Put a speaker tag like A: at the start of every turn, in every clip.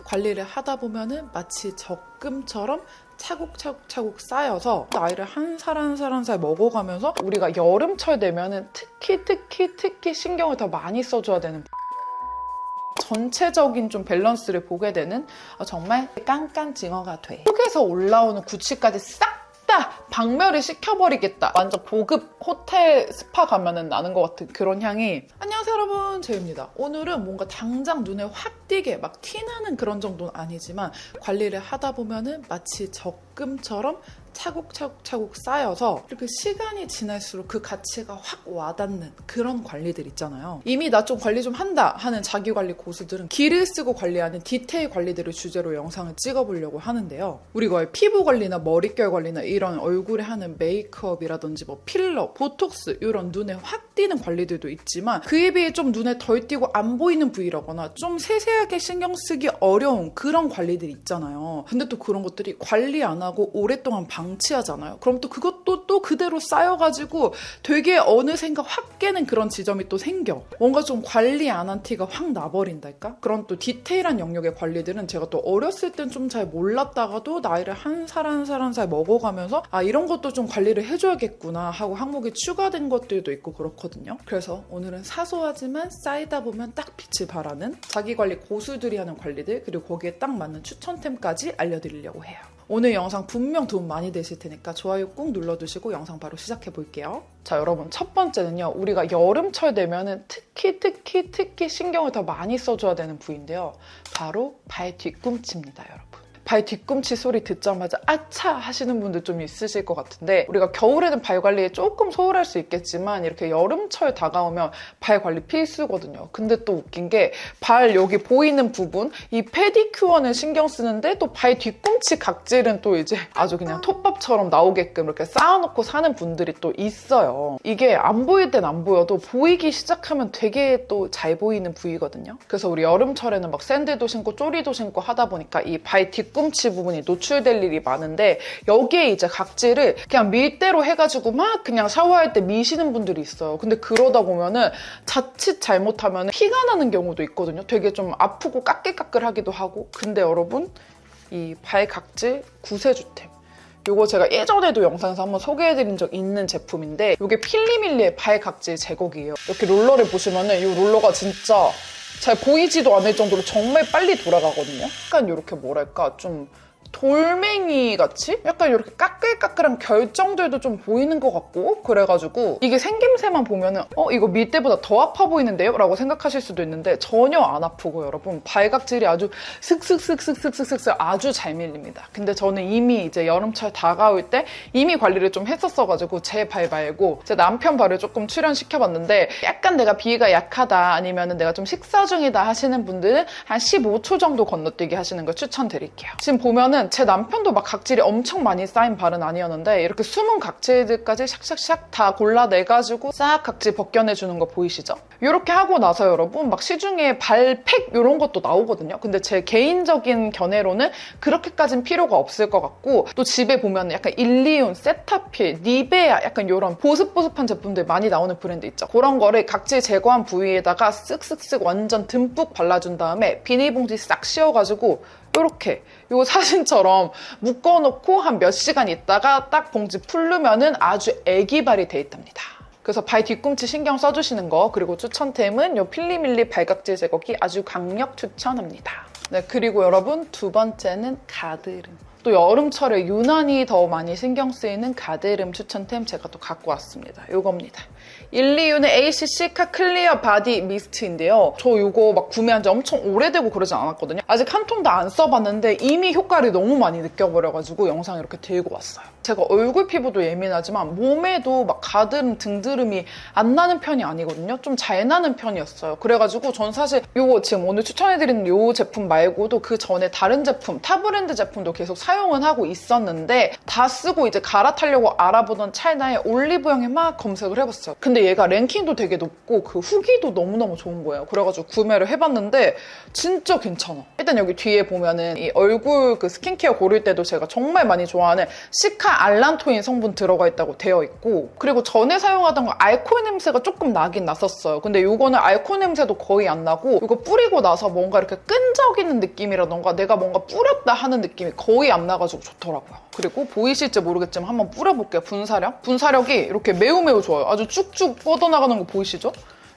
A: 관리를 하다 보면은 마치 적금처럼 차곡차곡 쌓여서 나이를 한 살 한 살 한 살 먹어가면서 우리가 여름철 되면은 특히 신경을 더 많이 써줘야 되는 전체적인 좀 밸런스를 보게 되는 정말 깐깐징어가 돼. 속에서 올라오는 구취까지 싹 다 박멸을 시켜버리겠다. 완전 고급 호텔 스파 가면은 나는 것 같은 그런 향이. 안녕하세요 여러분, 제이입니다. 오늘은 뭔가 당장 눈에 확 띄게 막 티나는 그런 정도는 아니지만 관리를 하다 보면은 마치 적금처럼 차곡차곡 쌓여서 이렇게 시간이 지날수록 그 가치가 확 와닿는 그런 관리들 있잖아요. 이미 나 좀 관리 좀 한다 하는 자기관리 고수들은 기를 쓰고 관리하는 디테일 관리들을 주제로 영상을 찍어보려고 하는데요. 우리가 피부 관리나 머릿결 관리나 이런 얼굴에 하는 메이크업이라든지 뭐 필러, 보톡스 이런 눈에 확 띄는 관리들도 있지만 그에 비해 좀 눈에 덜 띄고 안 보이는 부위라거나 좀 세세하게 신경 쓰기 어려운 그런 관리들 있잖아요. 근데 또 그런 것들이 관리 안 하고 오랫동안 방치하잖아요. 그럼 또 그것도 또 그대로 쌓여가지고 되게 어느샌가 확 깨는 그런 지점이 또 생겨. 뭔가 좀 관리 안 한 티가 확 나버린달까? 그런 또 디테일한 영역의 관리들은 제가 또 어렸을 땐 좀 잘 몰랐다가도 나이를 한 살 한 살 한 살 먹어가면서 아 이런 것도 좀 관리를 해줘야겠구나 하고 항목이 추가된 것들도 있고 그렇거든요. 그래서 오늘은 사소하지만 쌓이다 보면 딱 빛을 발하는 자기관리 고수들이 하는 관리들, 그리고 거기에 딱 맞는 추천템까지 알려드리려고 해요. 오늘 영상 분명 도움 많이 되실 테니까 좋아요 꾹 눌러두시고 영상 바로 시작해 볼게요. 자, 여러분, 첫 번째는요. 우리가 여름철 되면은 특히 신경을 더 많이 써줘야 되는 부위인데요. 바로 발 뒤꿈치입니다, 여러분. 발 뒤꿈치 소리 듣자마자 아차 하시는 분들 좀 있으실 것 같은데, 우리가 겨울에는 발 관리에 조금 소홀할 수 있겠지만 이렇게 여름철 다가오면 발 관리 필수거든요. 근데 또 웃긴 게 발 여기 보이는 부분, 이 페디큐어는 신경 쓰는데 또 발 뒤꿈치 각질은 또 이제 아주 그냥 톱밥처럼 나오게끔 이렇게 쌓아놓고 사는 분들이 또 있어요. 이게 안 보일 땐 안 보여도 보이기 시작하면 되게 또 잘 보이는 부위거든요. 그래서 우리 여름철에는 막 샌들도 신고 쪼리도 신고 하다 보니까 이 발 뒤꿈치 부분이 노출될 일이 많은데, 여기에 이제 각질을 그냥 밀대로 해가지고 막 그냥 샤워할 때 미시는 분들이 있어요. 근데 그러다 보면은 자칫 잘못하면 피가 나는 경우도 있거든요. 되게 좀 아프고 까끌까끌하기도 하고. 근데 여러분, 이 발 각질 구세주템, 이거 제가 예전에도 영상에서 한번 소개해드린 적 있는 제품인데, 이게 필리밀리의 발 각질 제거기예요. 이렇게 롤러를 보시면은 이 롤러가 진짜 잘 보이지도 않을 정도로 정말 빨리 돌아가거든요. 약간 이렇게 뭐랄까 좀 돌멩이 같이 약간 이렇게 까끌까끌한 결정들도 좀 보이는 것 같고, 그래가지고 이게 생김새만 보면은 이거 밀대보다 더 아파 보이는데요? 라고 생각하실 수도 있는데 전혀 안 아프고, 여러분 발각질이 아주 슥슥슥슥슥슥슥 아주 잘 밀립니다. 근데 저는 이미 이제 여름철 다가올 때 이미 관리를 좀 했었어가지고 제 발 말고 제 남편 발을 조금 출연시켜봤는데, 약간 내가 비위가 약하다 아니면은 내가 좀 식사 중이다 하시는 분들은 한 15초 정도 건너뛰기 하시는 걸 추천드릴게요. 지금 보면은 제 남편도 막 각질이 엄청 많이 쌓인 발은 아니었는데 이렇게 숨은 각질들까지 샥샥샥 다 골라내가지고 싹 각질 벗겨내주는 거 보이시죠? 이렇게 하고 나서 여러분 막 시중에 발팩 이런 것도 나오거든요. 근데 제 개인적인 견해로는 그렇게까진 필요가 없을 것 같고, 또 집에 보면 약간 일리온, 세타필, 니베아 약간 이런 보습보습한 제품들 많이 나오는 브랜드 있죠. 그런 거를 각질 제거한 부위에다가 쓱쓱쓱 완전 듬뿍 발라준 다음에 비닐봉지 싹 씌워가지고 이렇게 요 사진처럼 묶어놓고 한 몇 시간 있다가 딱 봉지 풀르면은 아주 애기발이 돼 있답니다. 그래서 발 뒤꿈치 신경 써주시는 거, 그리고 추천템은 요 필리밀리 발각질 제거기 아주 강력 추천합니다. 네, 그리고 여러분 두 번째는 가드름. 또 여름철에 유난히 더 많이 신경 쓰이는 가드름 추천템 제가 또 갖고 왔습니다. 요겁니다. 일리윤의 AC 시카 클리어 바디 미스트인데요. 저 이거 막 구매한 지 엄청 오래되고 그러진 않았거든요. 아직 한 통도 안 써봤는데 이미 효과를 너무 많이 느껴버려가지고 영상 이렇게 들고 왔어요. 제가 얼굴 피부도 예민하지만 몸에도 막 가드름, 등드름이 안 나는 편이 아니거든요. 좀 잘 나는 편이었어요. 그래가지고 전 사실 요거 지금 오늘 추천해드리는 요 제품 말고도 그 전에 다른 제품, 타 브랜드 제품도 계속 사용은 하고 있었는데 다 쓰고 이제 갈아타려고 알아보던 찰나에 올리브영에 막 검색을 해봤어요. 근데 얘가 랭킹도 되게 높고 그 후기도 너무너무 좋은 거예요. 그래가지고 구매를 해봤는데 진짜 괜찮아. 일단 여기 뒤에 보면은 이 얼굴 그 스킨케어 고를 때도 제가 정말 많이 좋아하는 시카 알란토인 성분 들어가 있다고 되어 있고, 그리고 전에 사용하던 거 알코올 냄새가 조금 나긴 났었어요. 근데 이거는 알코올 냄새도 거의 안 나고, 이거 뿌리고 나서 뭔가 이렇게 끈적이는 느낌이라던가 내가 뭔가 뿌렸다 하는 느낌이 거의 안 나가지고 좋더라고요. 그리고 보이실지 모르겠지만 한번 뿌려볼게요. 분사력이 이렇게 매우 좋아요. 아주 쭉쭉 뻗어나가는 거 보이시죠?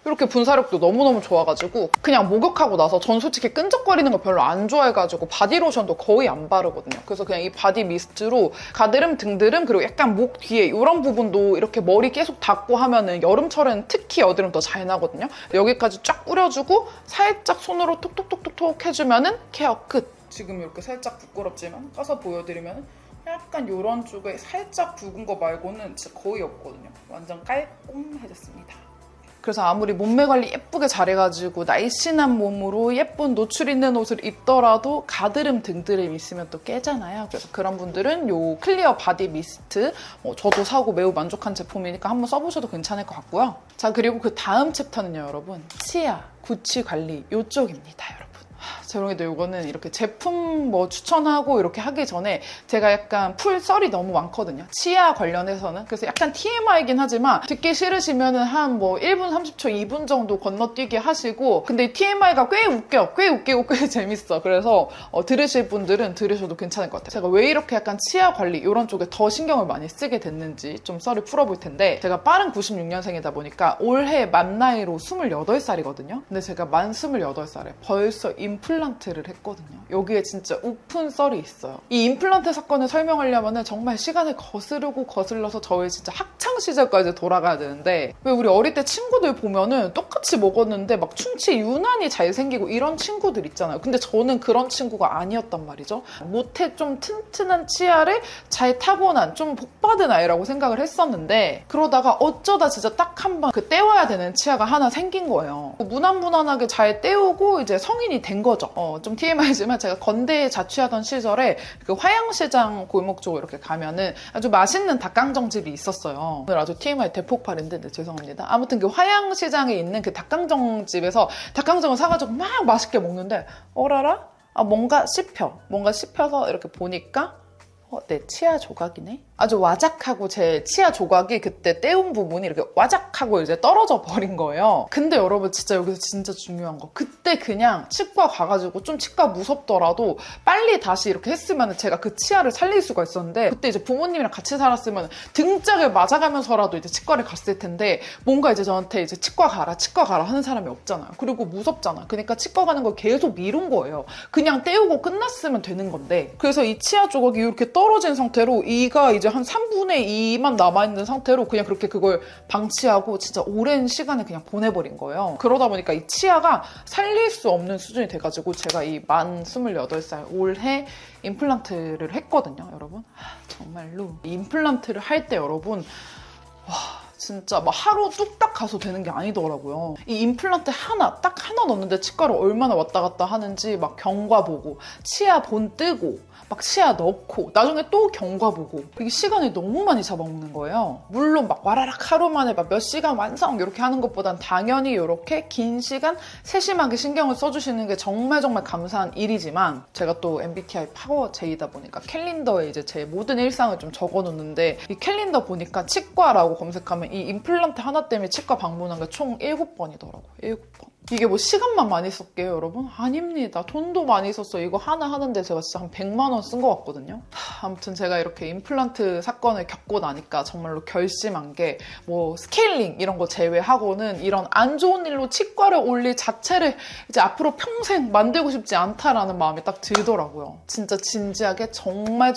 A: 이렇게 분사력도 너무너무 좋아가지고 그냥 목욕하고 나서 전 솔직히 끈적거리는 거 별로 안 좋아해가지고 바디로션도 거의 안 바르거든요. 그래서 그냥 이 바디 미스트로 가드름, 등드름, 그리고 약간 목 뒤에 이런 부분도 이렇게 머리 계속 닦고 하면은 여름철에는 특히 여드름 더 잘 나거든요. 여기까지 쫙 뿌려주고 살짝 손으로 톡톡톡톡 해주면은 케어 끝. 지금 이렇게 살짝 부끄럽지만 까서 보여드리면 약간 이런 쪽에 살짝 붉은 거 말고는 진짜 거의 없거든요. 완전 깔끔해졌습니다. 그래서 아무리 몸매 관리 예쁘게 잘해가지고 날씬한 몸으로 예쁜 노출 있는 옷을 입더라도 가드름, 등드름 있으면 또 깨잖아요. 그래서 그런 분들은 요 클리어 바디 미스트 저도 사고 매우 만족한 제품이니까 한번 써보셔도 괜찮을 것 같고요. 자, 그리고 그 다음 챕터는요, 여러분. 치아, 구취 관리 요쪽입니다, 여러분. 죄송해도 이거는 이렇게 제품 뭐 추천하고 이렇게 하기 전에 제가 약간 풀 썰이 너무 많거든요. 치아 관련해서는. 그래서 약간 TMI이긴 하지만 듣기 싫으시면은 한 뭐 1분 30초, 2분 정도 건너뛰기 하시고, 근데 이 TMI가 꽤 웃겨. 꽤 웃기고 꽤 재밌어. 그래서 들으실 분들은 들으셔도 괜찮을 것 같아요. 제가 왜 이렇게 약간 치아 관리 이런 쪽에 더 신경을 많이 쓰게 됐는지 좀 썰을 풀어볼 텐데, 제가 빠른 96년생이다 보니까 올해 만 나이로 28살이거든요. 근데 제가 만 28살에 벌써 임플란트를 했거든요. 여기에 진짜 우픈 썰이 있어요. 이 임플란트 사건을 설명하려면 정말 시간을 거슬러서 저의 진짜 학창 시절까지 돌아가야 되는데, 왜 우리 어릴 때 친구들 보면은 똑같이 먹었는데 막 충치 유난히 잘 생기고 이런 친구들 있잖아요. 근데 저는 그런 친구가 아니었단 말이죠. 못해 좀 튼튼한 치아를 잘 타고난 좀 복받은 아이라고 생각을 했었는데, 그러다가 어쩌다 진짜 딱 한 번 그 떼워야 되는 치아가 하나 생긴 거예요. 무난무난하게 잘 떼우고 이제 성인이 된 거죠. 좀 TMI지만 제가 건대에 자취하던 시절에 그 화양시장 골목 쪽 이렇게 가면은 아주 맛있는 닭강정집이 있었어요. 오늘 아주 TMI 대폭발인데 네, 죄송합니다. 아무튼 그 화양시장에 있는 그 닭강정집에서 닭강정을 사가지고 막 맛있게 먹는데 어라라? 뭔가 씹혀서 이렇게 보니까 내 치아 조각이네? 아주 와작하고 제 치아 조각이 그때 떼운 부분이 이렇게 와작하고 이제 떨어져 버린 거예요. 근데 여러분 진짜 여기서 진짜 중요한 거, 그때 그냥 치과 가가지고 좀 치과 무섭더라도 빨리 다시 이렇게 했으면 제가 그 치아를 살릴 수가 있었는데, 그때 이제 부모님이랑 같이 살았으면 등짝을 맞아가면서라도 이제 치과를 갔을 텐데, 뭔가 이제 저한테 이제 치과 가라 하는 사람이 없잖아요. 그리고 무섭잖아. 그러니까 치과 가는 걸 계속 미룬 거예요. 그냥 떼우고 끝났으면 되는 건데. 그래서 이 치아 조각이 이렇게 떨어진 상태로 이가 이제 한 3분의 2만 남아있는 상태로 그냥 그렇게 그걸 방치하고 진짜 오랜 시간을 그냥 보내버린 거예요. 그러다 보니까 이 치아가 살릴 수 없는 수준이 돼가지고 제가 이 만 28살 올해 임플란트를 했거든요, 여러분. 정말로 임플란트를 할 때 여러분, 와, 진짜 막 하루 뚝딱 가서 되는 게 아니더라고요. 이 임플란트 딱 하나 넣는데 치과를 얼마나 왔다 갔다 하는지 막 경과 보고, 치아 본 뜨고, 막 치아 넣고, 나중에 또 경과 보고, 이게 시간이 너무 많이 잡아먹는 거예요. 물론 막 와라락 하루 만에 막 몇 시간 완성 이렇게 하는 것보단 당연히 이렇게 긴 시간 세심하게 신경을 써주시는 게 정말 감사한 일이지만, 제가 또 MBTI 파워 J이다 보니까 캘린더에 이제 제 모든 일상을 좀 적어놓는데, 이 캘린더 보니까 치과라고 검색하면 이 임플란트 하나 때문에 치과 방문한 게 총 7번이더라고요. 7번. 이게 뭐 시간만 많이 썼게요, 여러분? 아닙니다. 돈도 많이 썼어요. 이거 하나 하는데 제가 진짜 한 100만 원 쓴 것 같거든요. 아무튼 제가 이렇게 임플란트 사건을 겪고 나니까 정말로 결심한 게, 뭐 스케일링 이런 거 제외하고는 이런 안 좋은 일로 치과를 올릴 자체를 이제 앞으로 평생 만들고 싶지 않다라는 마음이 딱 들더라고요. 진짜 진지하게 정말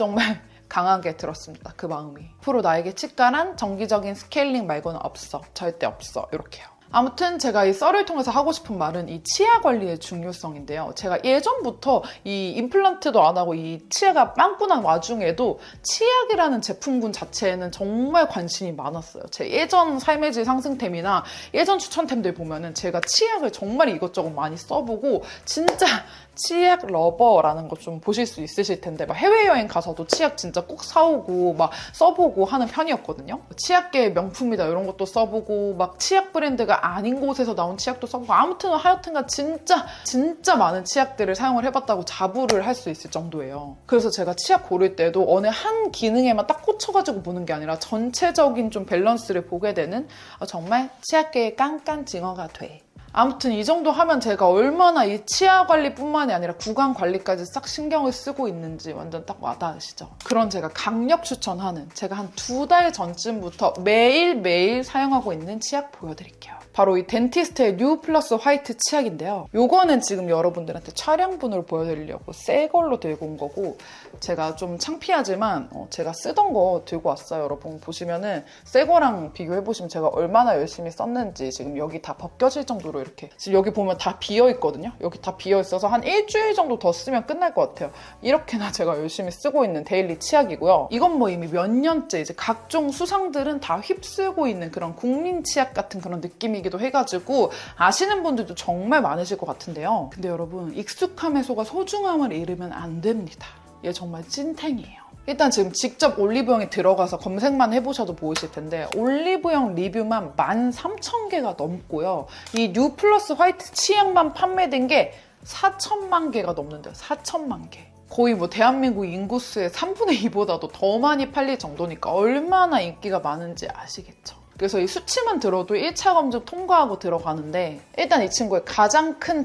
A: 강하게 들었습니다. 그 마음이. 앞으로 나에게 치과란 정기적인 스케일링 말고는 없어. 절대 없어. 이렇게요. 아무튼 제가 이 썰을 통해서 하고 싶은 말은 이 치아 관리의 중요성인데요. 제가 예전부터 이 임플란트도 안 하고 이 치아가 빵꾸난 와중에도 치약이라는 제품군 자체에는 정말 관심이 많았어요. 제 예전 삶의 질 상승템이나 예전 추천템들 보면은 제가 치약을 정말 이것저것 많이 써보고 진짜 치약 러버라는 거 좀 보실 수 있으실 텐데 막 해외여행 가서도 치약 진짜 꼭 사오고 막 써보고 하는 편이었거든요. 치약계의 명품이다 이런 것도 써보고 막 치약 브랜드가 아닌 곳에서 나온 치약도 써보고 아무튼 하여튼간 진짜 많은 치약들을 사용을 해봤다고 자부를 할 수 있을 정도예요. 그래서 제가 치약 고를 때도 어느 한 기능에만 딱 꽂혀가지고 보는 게 아니라 전체적인 좀 밸런스를 보게 되는 정말 치약계의 깐깐징어가 돼. 아무튼 이 정도 하면 제가 얼마나 이 치아 관리뿐만이 아니라 구강 관리까지 싹 신경을 쓰고 있는지 완전 딱 와닿으시죠? 그런 제가 강력 추천하는 제가 한 2달 전쯤부터 매일매일 사용하고 있는 치약 보여드릴게요. 바로 이 덴티스트의 뉴 플러스 화이트 치약인데요. 요거는 지금 여러분들한테 촬영분으로 보여드리려고 새 걸로 들고 온 거고 제가 좀 창피하지만 제가 쓰던 거 들고 왔어요. 여러분 보시면은 새 거랑 비교해보시면 제가 얼마나 열심히 썼는지 지금 여기 다 벗겨질 정도로 이렇게 지금 여기 보면 다 비어있거든요. 여기 다 비어있어서 한 일주일 정도 더 쓰면 끝날 것 같아요. 이렇게나 제가 열심히 쓰고 있는 데일리 치약이고요. 이건 뭐 이미 몇 년째 이제 각종 수상들은 다 휩쓸고 있는 그런 국민 치약 같은 그런 느낌이기도 해가지고 아시는 분들도 정말 많으실 것 같은데요. 근데 여러분 익숙함의 소가 소중함을 잃으면 안 됩니다. 얘 정말 찐탱이에요. 일단 지금 직접 올리브영에 들어가서 검색만 해보셔도 보이실 텐데 올리브영 리뷰만 13,000개가 넘고요. 이 뉴 플러스 화이트 치약만 판매된 게 4천만 개가 넘는데요. 4천만 개. 거의 뭐 대한민국 인구수의 3분의 2보다도 더 많이 팔릴 정도니까 얼마나 인기가 많은지 아시겠죠? 그래서 이 수치만 들어도 1차 검증 통과하고 들어가는데 일단 이 친구의 가장 큰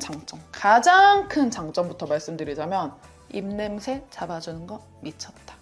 A: 장점부터 말씀드리자면 입냄새 잡아주는 거 미쳤다.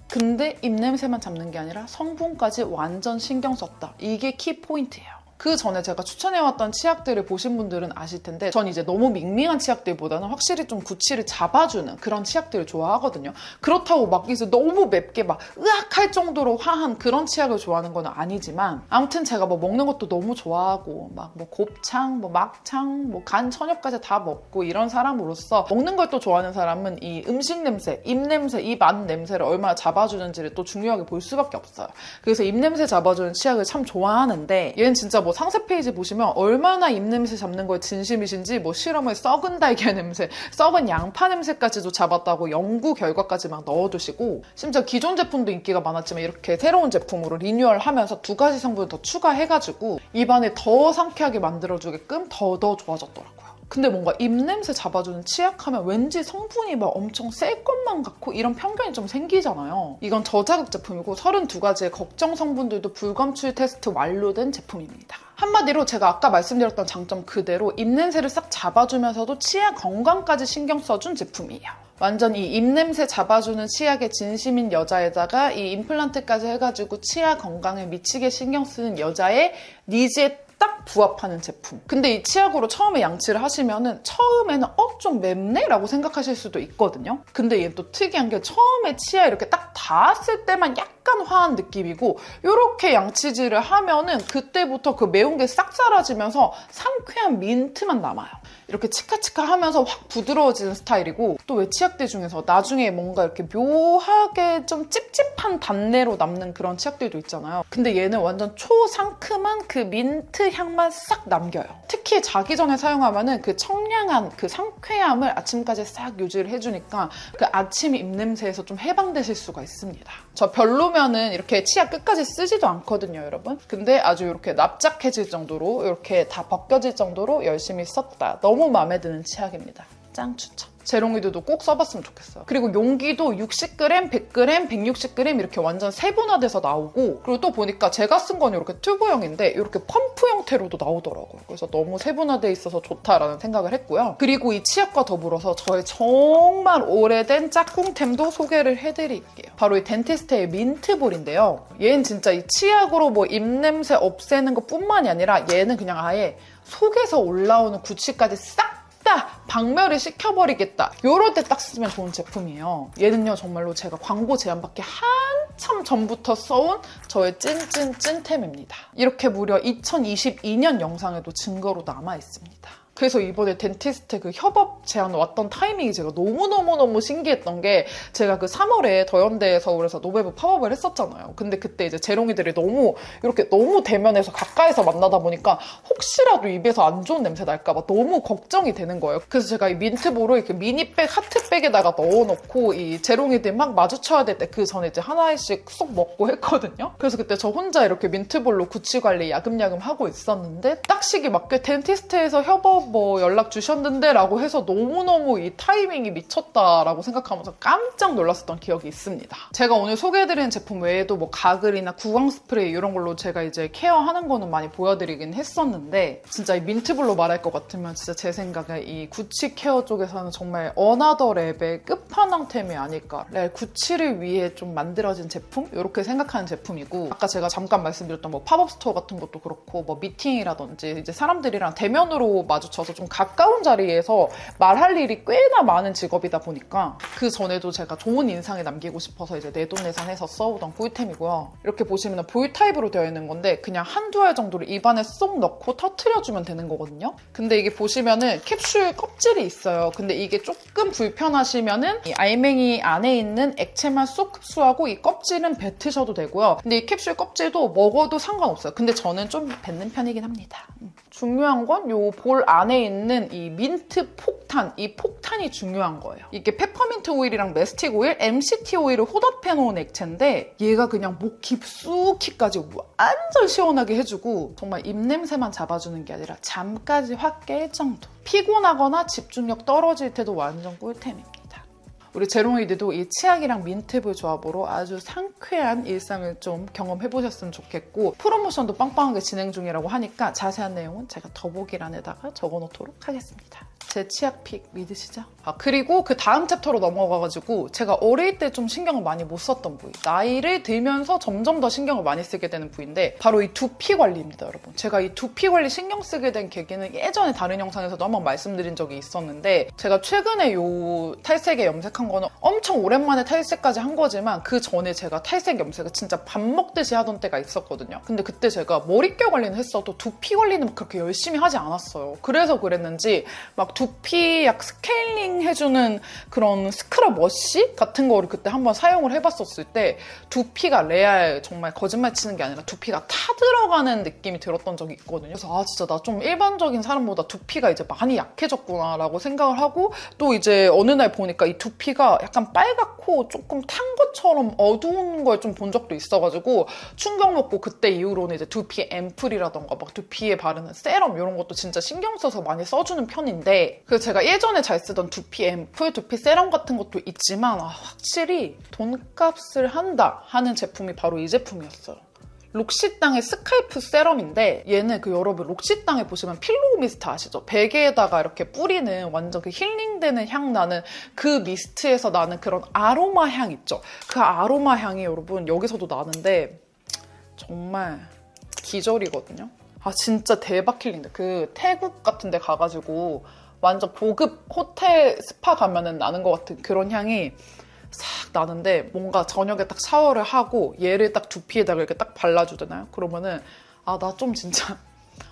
A: 근데 입냄새만 잡는 게 아니라 성분까지 완전 신경 썼다. 이게 키포인트예요. 그 전에 제가 추천해왔던 치약들을 보신 분들은 아실 텐데 전 이제 너무 밍밍한 치약들보다는 확실히 좀 구취를 잡아주는 그런 치약들을 좋아하거든요. 그렇다고 막 이제 너무 맵게 막 으악할 정도로 화한 그런 치약을 좋아하는 건 아니지만 아무튼 제가 뭐 먹는 것도 너무 좋아하고 막 뭐 곱창, 뭐 막창, 뭐 간 천엽까지 다 먹고 이런 사람으로서 먹는 걸 또 좋아하는 사람은 이 음식 냄새, 입 냄새, 입 안 냄새를 얼마나 잡아주는지를 또 중요하게 볼 수밖에 없어요. 그래서 입 냄새 잡아주는 치약을 참 좋아하는데 얘는 진짜 뭐 상세 페이지 보시면 얼마나 입냄새 잡는 거에 진심이신지 뭐 실험을 썩은 달걀 냄새, 썩은 양파 냄새까지도 잡았다고 연구 결과까지 막 넣어두시고 심지어 기존 제품도 인기가 많았지만 이렇게 새로운 제품으로 리뉴얼하면서 2가지 성분을 더 추가해가지고 입안을 더 상쾌하게 만들어주게끔 더 좋아졌더라고요. 근데 뭔가 입냄새 잡아주는 치약하면 왠지 성분이 막 엄청 셀 것만 같고 이런 편견이 좀 생기잖아요. 이건 저자극 제품이고 32가지의 걱정 성분들도 불검출 테스트 완료된 제품입니다. 한마디로 제가 아까 말씀드렸던 장점 그대로 입냄새를 싹 잡아주면서도 치아 건강까지 신경 써준 제품이에요. 완전 이 입냄새 잡아주는 치약에 진심인 여자에다가 이 임플란트까지 해가지고 치아 건강에 미치게 신경 쓰는 여자의 니즈에 딱 부합하는 제품. 근데 이 치약으로 처음에 양치를 하시면은 처음에는 좀 맵네? 라고 생각하실 수도 있거든요. 근데 얘 또 특이한 게 처음에 치아 이렇게 딱 닿았을 때만 약간 화한 느낌이고 이렇게 양치질을 하면은 그때부터 그 매운 게 싹 사라지면서 상쾌한 민트만 남아요. 이렇게 치카치카 하면서 확 부드러워지는 스타일이고 또 왜 치약들 중에서 나중에 뭔가 이렇게 묘하게 좀 찝찝한 단내로 남는 그런 치약들도 있잖아요. 근데 얘는 완전 초상큼한 그 민트 향만 싹 남겨요. 특히 자기 전에 사용하면은 그 청량한 그 상쾌함을 아침까지 싹 유지를 해주니까 그 아침 입냄새에서 좀 해방되실 수가 있습니다. 저 별로면은 이렇게 치약 끝까지 쓰지도 않거든요, 여러분. 근데 아주 이렇게 납작해질 정도로 이렇게 다 벗겨질 정도로 열심히 썼다. 너무 마음에 드는 치약입니다. 짱 추천. 재롱이들도 꼭 써봤으면 좋겠어요. 그리고 용기도 60g, 100g, 160g 이렇게 완전 세분화돼서 나오고 그리고 또 보니까 제가 쓴 건 이렇게 튜브형인데 이렇게 펌프 형태로도 나오더라고요. 그래서 너무 세분화돼 있어서 좋다라는 생각을 했고요. 그리고 이 치약과 더불어서 저의 정말 오래된 짝꿍템도 소개를 해드릴게요. 바로 이 덴티스트의 민트볼인데요. 얘는 진짜 이 치약으로 뭐 입냄새 없애는 것뿐만이 아니라 얘는 그냥 아예 속에서 올라오는 구취까지 싹 박멸을 시켜버리겠다. 요럴 때 딱 쓰면 좋은 제품이에요. 얘는요 정말로 제가 광고 제안받기 한참 전부터 써온 저의 찐템입니다. 이렇게 무려 2022년 영상에도 증거로 남아있습니다. 그래서 이번에 덴티스트 그 협업 제안 왔던 타이밍이 제가 너무너무너무 신기했던 게 제가 그 3월에 더현대 서울에서 노베브 팝업을 했었잖아요. 근데 그때 이제 재롱이들이 이렇게 너무 대면에서 가까이서 만나다 보니까 혹시라도 입에서 안 좋은 냄새 날까봐 너무 걱정이 되는 거예요. 그래서 제가 이 민트볼을 이렇게 미니백, 하트백에다가 넣어놓고 이 재롱이들 막 마주쳐야 될 때 그 전에 이제 하나씩 쏙 먹고 했거든요. 그래서 그때 저 혼자 이렇게 민트볼로 구취 관리 야금야금 하고 있었는데 딱 시기 맞게 덴티스트에서 협업 뭐 연락 주셨는데 라고 해서 너무너무 이 타이밍이 미쳤다라고 생각하면서 깜짝 놀랐었던 기억이 있습니다. 제가 오늘 소개해드리는 제품 외에도 뭐 가글이나 구강 스프레이 이런 걸로 제가 이제 케어하는 거는 많이 보여드리긴 했었는데 진짜 이 민트볼로 말할 것 같으면 진짜 제 생각에 이 구취 케어 쪽에서는 정말 어나더 랩의 끝판왕템이 아닐까. 구취를 위해 좀 만들어진 제품? 이렇게 생각하는 제품이고 아까 제가 잠깐 말씀드렸던 뭐 팝업 스토어 같은 것도 그렇고 뭐 미팅이라든지 이제 사람들이랑 대면으로 마주쳐서 좀 가까운 자리에서 말할 일이 꽤나 많은 직업이다 보니까 그 전에도 제가 좋은 인상을 남기고 싶어서 이제 내돈내산해서 써오던 보이템이고요. 이렇게 보시면 보이 타입으로 되어 있는 건데 그냥 한두 알 정도를 입안에 쏙 넣고 터트려주면 되는 거거든요. 근데 이게 보시면은 캡슐 껍질이 있어요. 근데 이게 조금 불편하시면은 이 알맹이 안에 있는 액체만 쏙 흡수하고 이 껍질은 뱉으셔도 되고요. 근데 이 캡슐 껍질도 먹어도 상관없어요. 근데 저는 좀 뱉는 편이긴 합니다. 중요한 건 요 볼 안에 있는 이 민트 폭탄, 이 폭탄이 중요한 거예요. 이게 페퍼민트 오일이랑 메스틱 오일, MCT 오일을 혼합해 놓은 액체인데 얘가 그냥 목 깊숙이까지 완전 시원하게 해주고 정말 입냄새만 잡아주는 게 아니라 잠까지 확 깰 정도. 피곤하거나 집중력 떨어질 때도 완전 꿀템입니다. 우리 제롱이들도 이 치약이랑 민트볼 조합으로 아주 상쾌한 일상을 좀 경험해보셨으면 좋겠고 프로모션도 빵빵하게 진행 중이라고 하니까 자세한 내용은 제가 더보기란에다가 적어놓도록 하겠습니다. 제 치약 픽 믿으시죠? 그리고 그 다음 챕터로 넘어가가지고 제가 어릴 때 좀 신경을 많이 못 썼던 부위, 나이를 들면서 점점 더 신경을 많이 쓰게 되는 부위인데 바로 이 두피 관리입니다, 여러분. 제가 이 두피 관리 신경 쓰게 된 계기는 예전에 다른 영상에서도 한번 말씀드린 적이 있었는데 제가 최근에 요 탈색에 염색한 거는 엄청 오랜만에 탈색까지 한 거지만 그 전에 제가 탈색 염색을 진짜 밥 먹듯이 하던 때가 있었거든요. 근데 그때 제가 머릿결 관리는 했어도 두피 관리는 그렇게 열심히 하지 않았어요. 그래서 그랬는지 막 두피 약 스케일링 해주는 그런 스크럽 워시 같은 거를 그때 한번 사용을 해봤었을 때 두피가 레알 정말 거짓말 치는 게 아니라 두피가 타들어가는 느낌이 들었던 적이 있거든요. 그래서 진짜 나 좀 일반적인 사람보다 두피가 이제 많이 약해졌구나 라고 생각을 하고 또 이제 어느 날 보니까 이 두피가 약간 빨갛고 조금 탄 것처럼 어두운 걸 좀 본 적도 있어가지고 충격 먹고 그때 이후로는 이제 두피 앰플이라던가 막 두피에 바르는 세럼 이런 것도 진짜 신경 써서 많이 써주는 편인데 그래서 제가 예전에 잘 쓰던 두피 앰플, 두피 세럼 같은 것도 있지만 확실히 돈값을 한다 하는 제품이 바로 이 제품이었어요. 록시땅의 스칼프 세럼인데 얘는 여러분 록시땅에 보시면 필로우 미스트 아시죠? 베개에다가 이렇게 뿌리는 완전 그 힐링되는 향 나는 그 미스트에서 나는 그런 아로마 향 있죠? 그 아로마 향이 여러분 여기서도 나는데 정말 기절이거든요. 진짜 대박 힐링돼. 그 태국 같은 데 가가지고 완전 고급 호텔 스파 가면은 나는 것 같은 그런 향이 싹 나는데 뭔가 저녁에 딱 샤워를 하고 얘를 딱 두피에다가 이렇게 딱 발라주잖아요. 그러면은 나 좀 진짜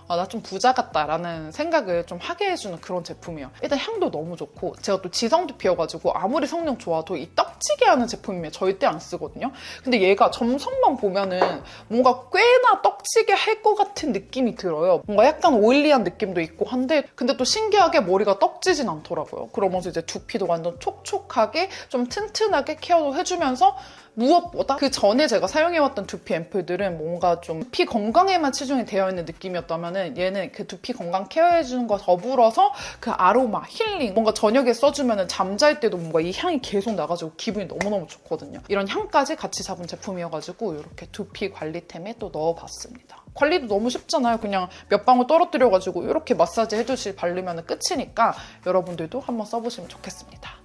A: 나 좀 부자 같다라는 생각을 좀 하게 해주는 그런 제품이에요. 일단 향도 너무 좋고 제가 또 지성 두피여가지고 아무리 성능 좋아도 이 떡지게 하는 제품이면 절대 안 쓰거든요. 근데 얘가 점선만 보면은 뭔가 꽤나 떡지게 할 것 같은 느낌이 들어요. 뭔가 약간 오일리한 느낌도 있고 한데 근데 또 신기하게 머리가 떡지진 않더라고요. 그러면서 이제 두피도 완전 촉촉하게 좀 튼튼하게 케어도 해주면서 무엇보다 그 전에 제가 사용해왔던 두피 앰플들은 뭔가 좀 두피 건강에만 치중이 되어 있는 느낌이었다면은 얘는 그 두피 건강 케어해주는 거 더불어서 그 아로마, 힐링 뭔가 저녁에 써주면은 잠잘 때도 뭔가 이 향이 계속 나가지고 기분이 너무너무 좋거든요. 이런 향까지 같이 잡은 제품이어가지고 이렇게 두피 관리템에 또 넣어봤습니다. 관리도 너무 쉽잖아요. 그냥 몇 방울 떨어뜨려가지고 이렇게 마사지 해주시 바르면 끝이니까 여러분들도 한번 써보시면 좋겠습니다.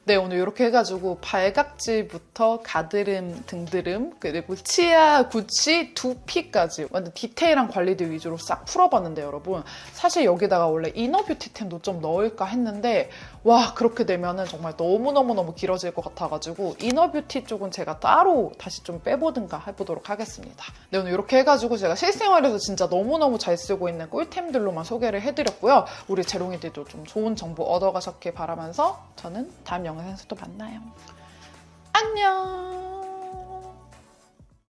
A: 네, 오늘 이렇게 해가지고 발각질부터 가드름, 등드름, 그리고 치아, 구취, 두피까지 완전 디테일한 관리들 위주로 싹 풀어봤는데 여러분, 사실 여기다가 원래 이너뷰티템도 좀 넣을까 했는데 와, 그렇게 되면은 정말 너무너무너무 길어질 것 같아가지고 이너뷰티 쪽은 제가 따로 다시 좀 빼보든가 해보도록 하겠습니다. 네, 오늘 이렇게 해가지고 제가 실생활에서 진짜 너무너무 잘 쓰고 있는 꿀템들로만 소개를 해드렸고요. 우리 재롱이들도 좀 좋은 정보 얻어가셨길 바라면서 저는 다음 영상에서 또 만나요. 안녕!